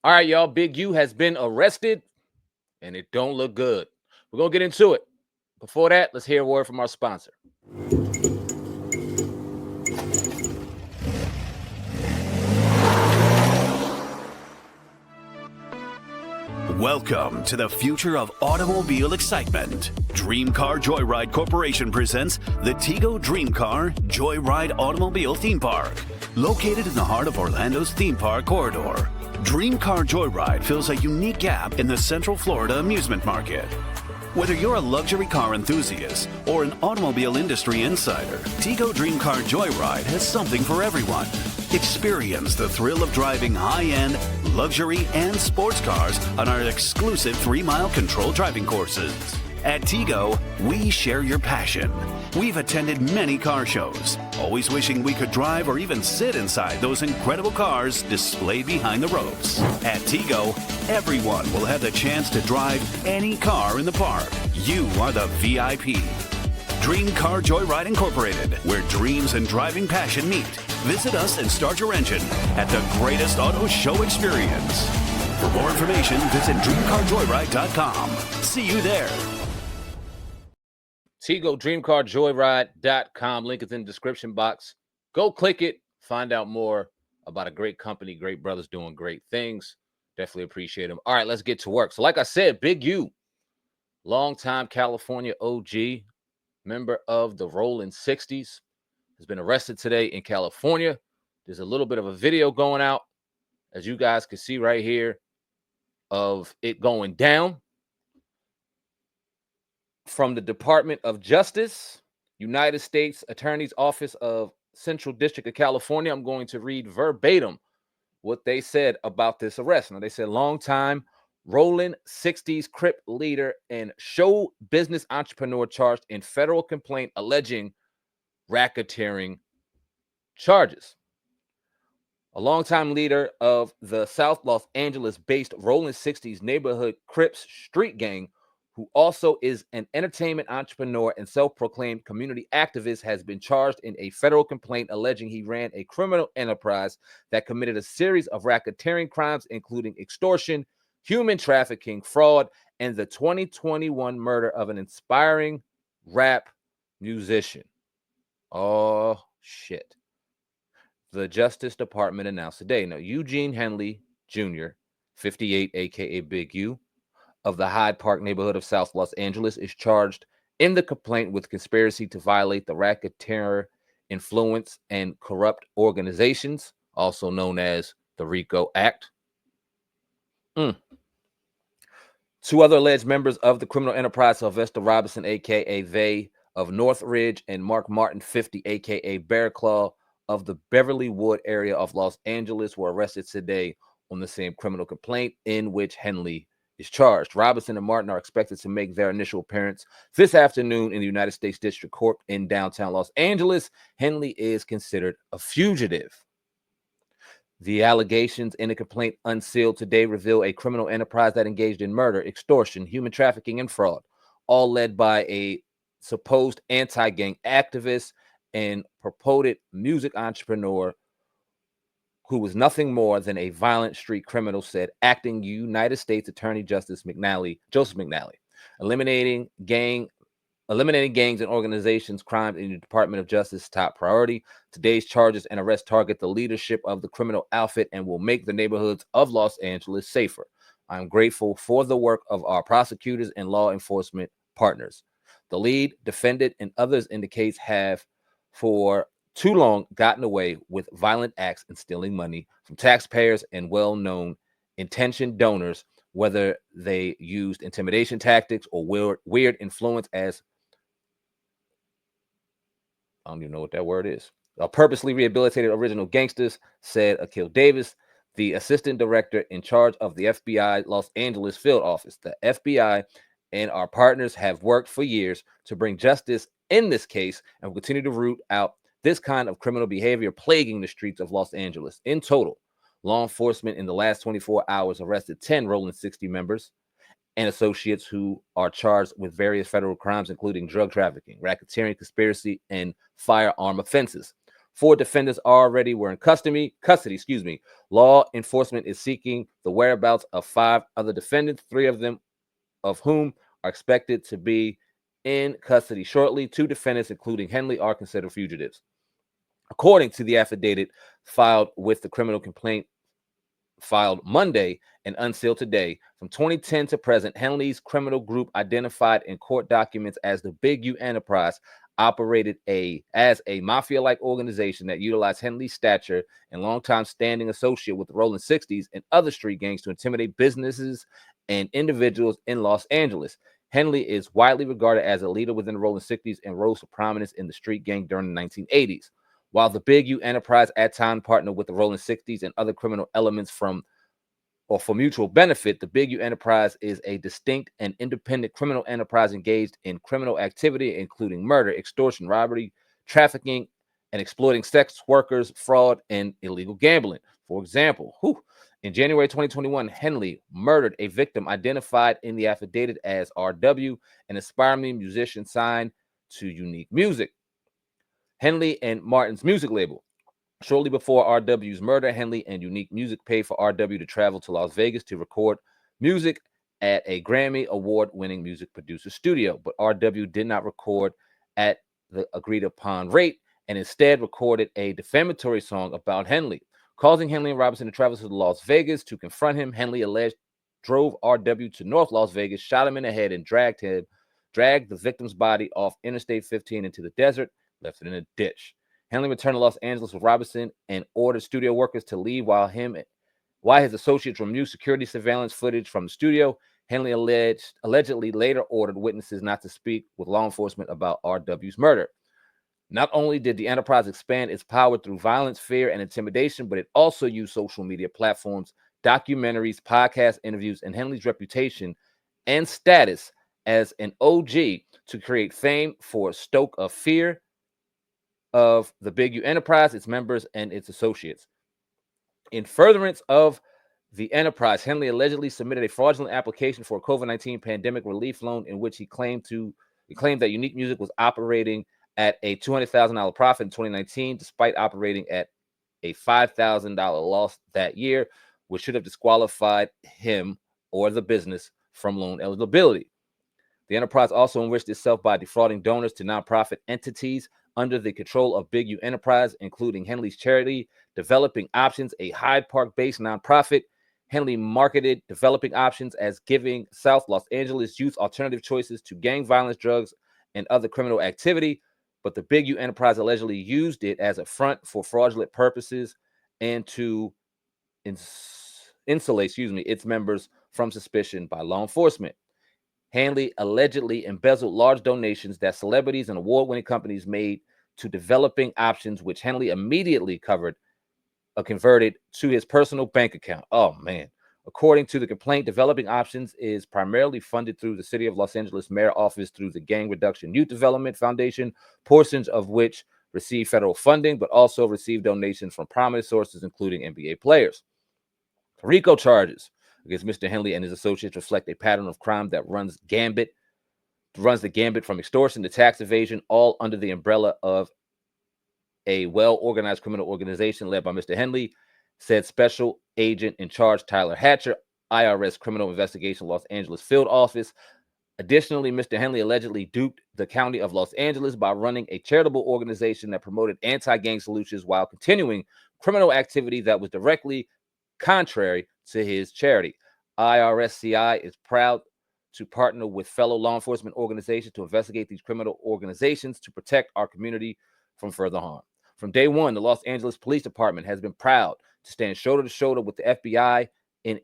All right, y'all. Big U has been arrested, and it don't look good. We're gonna get into it. Before that, let's hear a word from our sponsor. Welcome to the future of automobile excitement. Dream Car Joyride Corporation presents the Tego Dream Car Joyride Automobile Theme Park. Located in the heart of Orlando's theme park corridor, Dream Car Joyride fills a unique gap in the Central Florida amusement market. Whether you're a luxury car enthusiast or an automobile industry insider, Tego Dream Car Joyride has something for everyone. Experience the thrill of driving high-end, luxury, and sports cars on our exclusive 3-mile controlled driving courses. At Tego, we share your passion. We've attended many car shows, always wishing we could drive or even sit inside those incredible cars displayed behind the ropes. At Tego, everyone will have the chance to drive any car in the park. You are the VIP. Dream Car Joyride Incorporated, where dreams and driving passion meet. Visit us and start your engine at the greatest auto show experience. For more information, visit dreamcarjoyride.com. See you there. Tego DreamCarJoyride.com. Link is in the description box. Go click it. Find out more about a great company, great brothers doing great things. Definitely appreciate them. All right, let's get to work. So like I said, Big U, longtime California OG, member of the Rolling 60s, has been arrested today in California. There's a little bit of a video going out, as you guys can see right here, of it going down. From the Department of Justice, United States Attorney's Office of Central District of California. I'm going to read verbatim what they said about this arrest. Now, they said longtime Rolling 60s Crip leader and show business entrepreneur charged in federal complaint alleging racketeering charges. A longtime leader of the South Los Angeles-based Rolling 60s neighborhood Crips street gang, who also is an entertainment entrepreneur and self-proclaimed community activist, has been charged in a federal complaint alleging he ran a criminal enterprise that committed a series of racketeering crimes, including extortion, human trafficking, fraud, and the 2021 murder of an inspiring rap musician. Oh, shit. The Justice Department announced today. Now, Eugene Henley Jr., 58, a.k.a. Big U, of the Hyde Park neighborhood of South Los Angeles, is charged in the complaint with conspiracy to violate the Racketeer Influence and Corrupt Organizations, also known as the RICO Act. Two other alleged members of the criminal enterprise, Sylvester Robinson, a.k.a. They of Northridge, and Mark Martin, 50, a.k.a. Bear Claw of the Beverly Wood area of Los Angeles, were arrested today on the same criminal complaint in which Henley is charged. Robinson and Martin are expected to make their initial appearance this afternoon in the United States District Court in downtown Los Angeles. Henley is considered a fugitive. The allegations in the complaint unsealed today reveal a criminal enterprise that engaged in murder, extortion, human trafficking, and fraud, all led by a supposed anti-gang activist and purported music entrepreneur who was nothing more than a violent street criminal, said acting United States Attorney Joseph McNally. Eliminating gangs and organizations crimes in the Department of Justice top priority. Today's charges and arrests target the leadership of the criminal outfit and will make the neighborhoods of Los Angeles safer. I'm grateful for the work of our prosecutors and law enforcement partners. The lead, defendant, and others in the case have for too long gotten away with violent acts and stealing money from taxpayers and well-known intentioned donors, whether they used intimidation tactics or weird influence as I don't even know what that word is. Purposely rehabilitated original gangsters, said Akil Davis, the assistant director in charge of the FBI Los Angeles field office. The FBI and our partners have worked for years to bring justice in this case and will continue to root out this kind of criminal behavior plaguing the streets of Los Angeles. In total, law enforcement in the last 24 hours arrested 10 Rolling 60 members and associates who are charged with various federal crimes, including drug trafficking, racketeering, conspiracy, and firearm offenses. Four defendants already were in custody, Law enforcement is seeking the whereabouts of five other defendants, three of them of whom are expected to be in custody shortly. Two defendants, including Henley, are considered fugitives. According to the affidavit filed with the criminal complaint filed Monday and unsealed today, from 2010 to present, Henley's criminal group, identified in court documents as the Big U Enterprise, operated as a mafia-like organization that utilized Henley's stature and longtime standing associate with the Rolling 60s and other street gangs to intimidate businesses and individuals in Los Angeles. Henley is widely regarded as a leader within the Rolling 60s and rose to prominence in the street gang during the 1980s. While the Big U Enterprise at times partnered with the Rolling 60s and other criminal elements for mutual benefit, the Big U Enterprise is a distinct and independent criminal enterprise engaged in criminal activity, including murder, extortion, robbery, trafficking, and exploiting sex workers, fraud, and illegal gambling. For example, in January 2021, Henley murdered a victim identified in the affidavit as RW, an aspiring musician signed to Unique Music, Henley and Martin's music label. Shortly before RW's murder, Henley and Unique Music paid for RW to travel to Las Vegas to record music at a Grammy Award-winning music producer studio, but RW did not record at the agreed-upon rate and instead recorded a defamatory song about Henley. Causing Henley and Robinson to travel to Las Vegas to confront him, Henley alleged drove RW to North Las Vegas, shot him in the head, and dragged the victim's body off Interstate 15 into the desert, left it in a ditch. Henley returned to Los Angeles with Robinson and ordered studio workers to leave while his associates removed security surveillance footage from the studio. Henley allegedly later ordered witnesses not to speak with law enforcement about RW's murder. Not only did the enterprise expand its power through violence, fear, and intimidation, but it also used social media platforms, documentaries, podcast interviews, and Henley's reputation and status as an OG to create fame for a stoke of fear of the Big U Enterprise, its members, and its associates. In furtherance of the enterprise, Henley allegedly submitted a fraudulent application for a COVID-19 pandemic relief loan in which he claimed that Unique Music was operating at a $200,000 profit in 2019, despite operating at a $5,000 loss that year, which should have disqualified him or the business from loan eligibility. The enterprise also enriched itself by defrauding donors to nonprofit entities under the control of Big U Enterprise, including Henley's charity, Developing Options, a Hyde Park-based nonprofit. Henley marketed Developing Options as giving South Los Angeles youth alternative choices to gang violence, drugs, and other criminal activity, but the Big U Enterprise allegedly used it as a front for fraudulent purposes and to insulate its members from suspicion by law enforcement. Henley allegedly embezzled large donations that celebrities and award-winning companies made to Developing Options, which Henley immediately converted to his personal bank account. Oh, man. According to the complaint, Developing Options is primarily funded through the City of Los Angeles Mayor Office through the Gang Reduction Youth Development Foundation, portions of which receive federal funding, but also receive donations from prominent sources, including NBA players. RICO charges against Mr. Henley and his associates reflect a pattern of crime that runs the gambit from extortion to tax evasion, all under the umbrella of a well-organized criminal organization led by Mr. Henley, said Special Agent in Charge Tyler Hatcher, IRS Criminal Investigation Los Angeles Field Office. Additionally, Mr. Henley allegedly duped the county of Los Angeles by running a charitable organization that promoted anti-gang solutions while continuing criminal activity that was directly contrary to his charity. IRSCI is proud to partner with fellow law enforcement organizations to investigate these criminal organizations to protect our community from further harm. From day one, the Los Angeles Police Department has been proud to stand shoulder to shoulder with the FBI in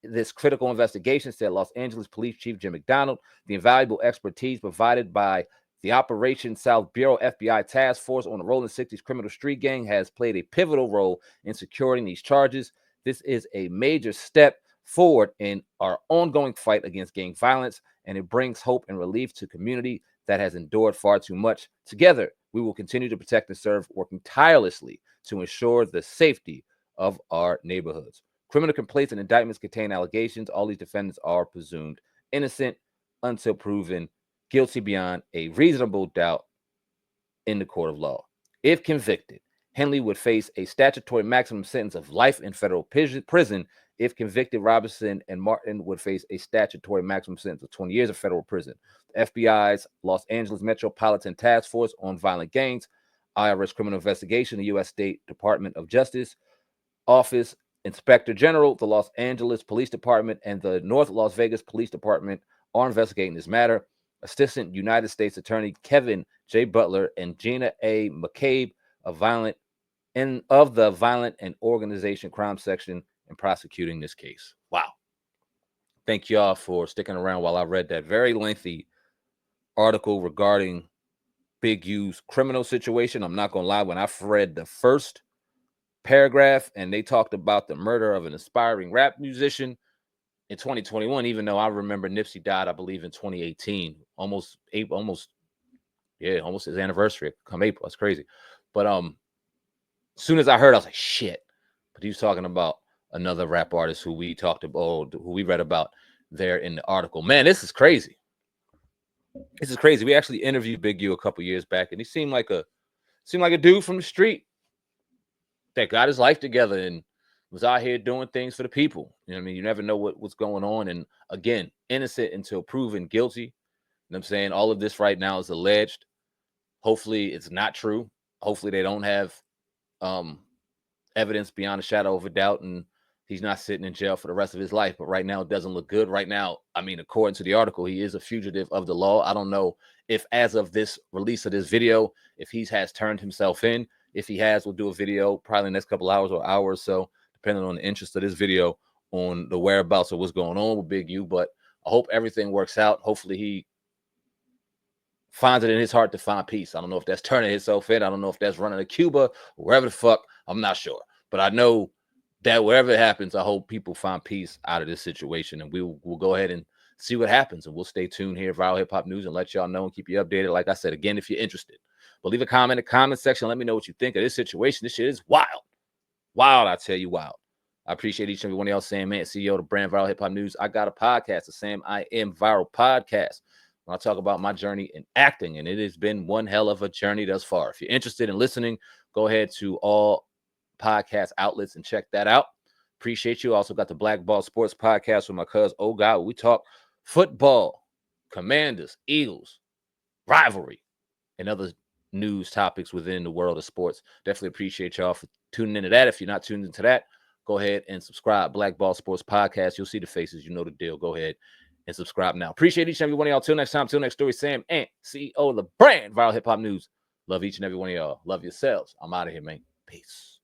this critical investigation, said Los Angeles Police Chief Jim McDonald. The invaluable expertise provided by the Operation South Bureau FBI Task Force on the Rolling 60s criminal street gang has played a pivotal role in securing these charges. This is a major step forward in our ongoing fight against gang violence, and it brings hope and relief to a community that has endured far too much. Together, we will continue to protect and serve, working tirelessly to ensure the safety of our neighborhoods. Criminal complaints and indictments contain allegations. All these defendants are presumed innocent until proven guilty beyond a reasonable doubt in the court of law. If convicted, Henley would face a statutory maximum sentence of life in federal prison. If convicted, Robinson and Martin would face a statutory maximum sentence of 20 years of federal prison. The FBI's Los Angeles Metropolitan Task Force on Violent Gangs, IRS Criminal Investigation, the U.S. State Department of Justice Office, Inspector General, the Los Angeles Police Department, and the North Las Vegas Police Department are investigating this matter. Assistant United States Attorney Kevin J. Butler and Gina A. McCabe of the Violent and Organization Crime Section in prosecuting this case. Wow. Thank y'all for sticking around while I read that very lengthy article regarding Big U's criminal situation. I'm not going to lie, when I read the first paragraph and they talked about the murder of an aspiring rap musician in 2021, even though I remember Nipsey died, I believe, in 2018, almost his anniversary come April. That's crazy. But as soon as I heard, I was like, shit. But he was talking about another rap artist who we read about there in the article. Man, this is crazy. This is crazy. We actually interviewed Big U a couple years back, and he seemed like a dude from the street that got his life together and was out here doing things for the people. You know what I mean? You never know what's going on. And again, innocent until proven guilty. You know what I'm saying? All of this right now is alleged. Hopefully it's not true. Hopefully they don't have evidence beyond a shadow of a doubt and he's not sitting in jail for the rest of his life. But right now it doesn't look good. Right now, I mean, according to the article, he is a fugitive of the law. I don't know if as of this release of this video, if he has turned himself in. If he has, we'll do a video probably in the next couple hours or hour or so, depending on the interest of this video, on the whereabouts of what's going on with Big U. But I hope everything works out. Hopefully he finds it in his heart to find peace. I don't know if that's turning himself in. I don't know if that's running to Cuba or wherever the fuck. I'm not sure. But I know that wherever it happens, I hope people find peace out of this situation. And we'll go ahead and see what happens. And we'll stay tuned here, Viral Hip Hop News, and let y'all know and keep you updated. Like I said, again, if you're interested, but leave a comment in the comment section. Let me know what you think of this situation. This shit is wild. Wild, I tell you, wild. I appreciate each and every one of y'all saying, man, CEO of the brand Viral Hip Hop News. I got a podcast, the Sam I Am Viral Podcast, when I talk about my journey in acting. And it has been one hell of a journey thus far. If you're interested in listening, go ahead to all podcast outlets and check that out. Appreciate you. Also got the Black Ball Sports Podcast with my cousin, Oh God. We talk football, Commanders, Eagles, rivalry, and other news topics within the world of sports. Definitely appreciate y'all for tuning into that. If you're not tuned into that, go ahead and subscribe. Black Ball Sports Podcast. You'll see the faces. You know the deal. Go ahead and subscribe now. Appreciate each and every one of y'all. Till next time. Till next story. Sam and CEO of the brand Viral Hip Hop News. Love each and every one of y'all. Love yourselves. I'm out of here, man. Peace.